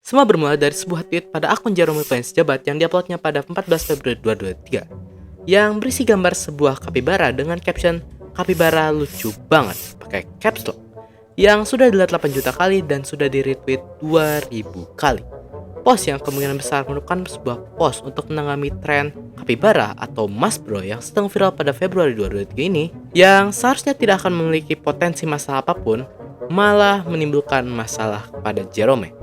Semua bermula dari sebuah tweet pada akun Jerome Prince Jabat yang diuploadnya pada 14 Februari 2023 yang berisi gambar sebuah kapibara dengan caption "Kapibara lucu banget" pakai caps lock yang sudah dilihat 8 juta kali dan sudah di-retweet 2000 kali. Post yang kemungkinan besar merupakan sebuah post untuk menanggapi tren kapibara atau mas bro yang sedang viral pada Februari 2023 ini, yang seharusnya tidak akan memiliki potensi masalah apapun, malah menimbulkan masalah kepada Jerome.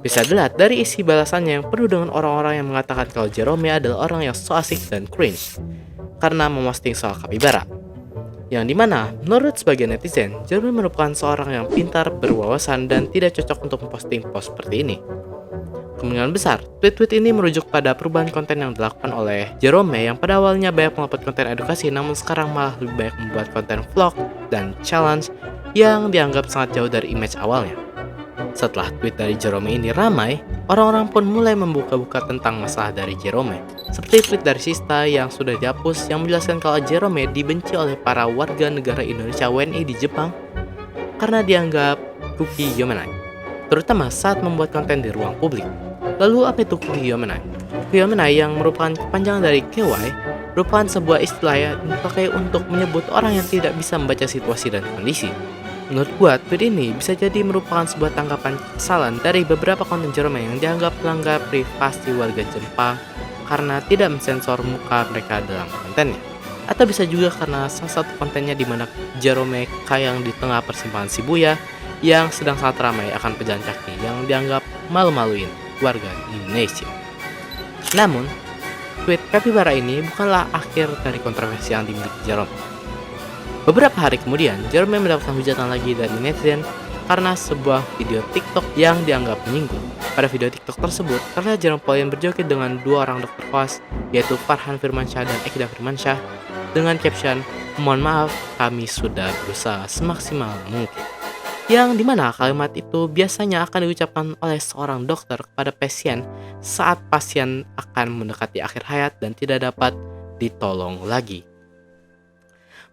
Bisa dilihat dari isi balasannya yang penuh dengan orang-orang yang mengatakan kalau Jerome adalah orang yang so asik dan cringe karena memposting soal kapibara. Yang dimana, menurut sebagian netizen, Jerome merupakan seorang yang pintar, berwawasan, dan tidak cocok untuk memposting post seperti ini. Kemungkinan besar, tweet-tweet ini merujuk pada perubahan konten yang dilakukan oleh Jerome yang pada awalnya banyak mengupload konten edukasi namun sekarang malah lebih banyak membuat konten vlog dan challenge yang dianggap sangat jauh dari image awalnya. Setelah tweet dari Jerome ini ramai, orang-orang pun mulai membuka-buka tentang masalah dari Jerome. Seperti tweet dari Sista yang sudah dihapus yang menjelaskan kalau Jerome dibenci oleh para warga negara Indonesia WNI di Jepang karena dianggap Kuki Yomenai, terutama saat membuat konten di ruang publik. Lalu apa itu Kuki Yomenai? Kuki Yomenai yang merupakan kepanjangan dari KY merupakan sebuah istilah yang dipakai untuk menyebut orang yang tidak bisa membaca situasi dan kondisi. Menurut gua, tweet ini bisa jadi merupakan sebuah tanggapan kesalahan dari beberapa konten Jerome yang dianggap melanggar privasi warga Jepang karena tidak mensensor muka mereka dalam kontennya. Atau bisa juga karena salah satu kontennya di mana Jerome kayang di tengah persimpangan Shibuya yang sedang sangat ramai akan pejalan kaki yang dianggap malu-maluin warga Indonesia. Namun, tweet kapibara ini bukanlah akhir dari kontroversi yang dimiliki Jerome. Beberapa hari kemudian, Jerome mendapatkan hujatan lagi dari netizen karena sebuah video TikTok yang dianggap menyinggung. Pada video TikTok tersebut, terlihat Jerome Pauline berjoget dengan dua orang dokter koas, yaitu Farhan Firmansyah dan Ekida Firmansyah, dengan caption, "Mohon maaf, kami sudah berusaha semaksimal mungkin." Yang dimana kalimat itu biasanya akan diucapkan oleh seorang dokter kepada pasien saat pasien akan mendekati akhir hayat dan tidak dapat ditolong lagi.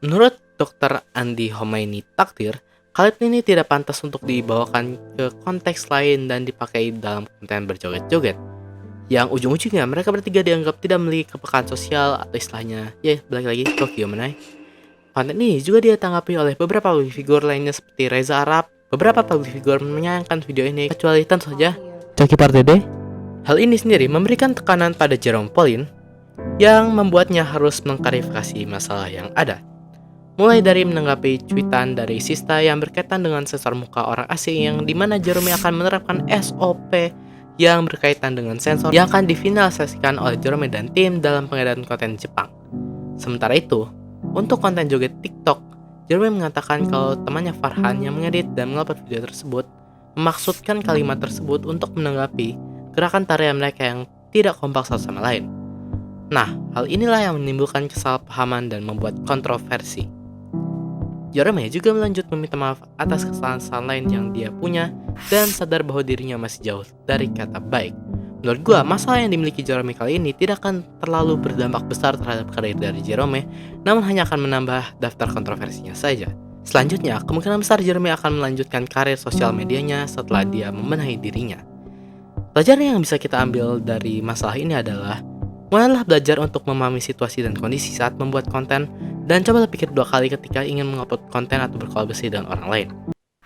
Menurut Dr. Andi Homaini Takdir, kalimat ini tidak pantas untuk dibawakan ke konteks lain dan dipakai dalam konten berjoget-joget. Yang ujung-ujungnya mereka bertiga dianggap tidak memiliki kepekaan sosial atau istilahnya, balik lagi Kuki Yomenai. Konten ini juga ditanggapi oleh beberapa public figure lainnya seperti Reza Arab. Beberapa public figure menyayangkan video ini, kecuali tentu saja Coki Pardede. Hal ini sendiri memberikan tekanan pada Jerome Pauline yang membuatnya harus mengklarifikasi masalah yang ada. Mulai dari menanggapi cuitan dari Sista yang berkaitan dengan sensor muka orang asing yang dimana Jerome akan menerapkan SOP yang berkaitan dengan sensor yang akan difinalisasikan oleh Jerome dan tim dalam pengedaran konten Jepang. Sementara itu, untuk konten joget TikTok, Jerome mengatakan kalau temannya Farhan yang mengedit dan mengupload video tersebut memaksudkan kalimat tersebut untuk menanggapi gerakan tarian mereka yang tidak kompak satu sama lain. Nah, hal inilah yang menimbulkan kesalahpahaman dan membuat kontroversi. Jerome juga melanjut meminta maaf atas kesalahan-kesalahan lain yang dia punya dan sadar bahwa dirinya masih jauh dari kata baik. Menurut gua, masalah yang dimiliki Jerome kali ini tidak akan terlalu berdampak besar terhadap karir dari Jerome, namun hanya akan menambah daftar kontroversinya saja. Selanjutnya, kemungkinan besar Jerome akan melanjutkan karir sosial medianya setelah dia membenahi dirinya. Pelajaran yang bisa kita ambil dari masalah ini adalah, mulailah belajar untuk memahami situasi dan kondisi saat membuat konten, dan cobalah pikir 2 kali ketika ingin mengupload konten atau berkolaborasi dengan orang lain.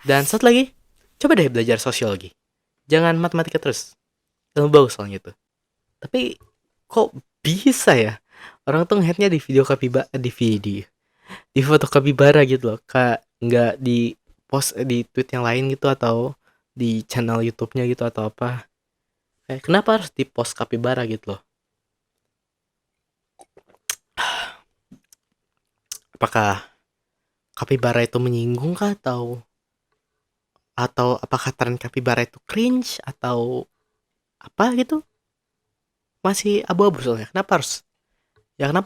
Dan satu lagi, coba deh belajar sosiologi. Jangan matematika terus. Ilmu bagus soalnya itu. Tapi kok bisa ya orang tuh nge-headnya di video di foto kapibara gitu loh, kayak nggak di post di tweet yang lain gitu atau di channel YouTube-nya gitu atau apa. Kayak kenapa harus di post kapibara gitu loh? Apakah kapibara itu menyinggung kah atau apakah tren kapibara itu cringe atau apa gitu? Masih abu-abu soalnya. Kenapa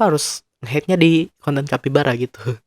harus nge-hate-nya di konten kapibara gitu?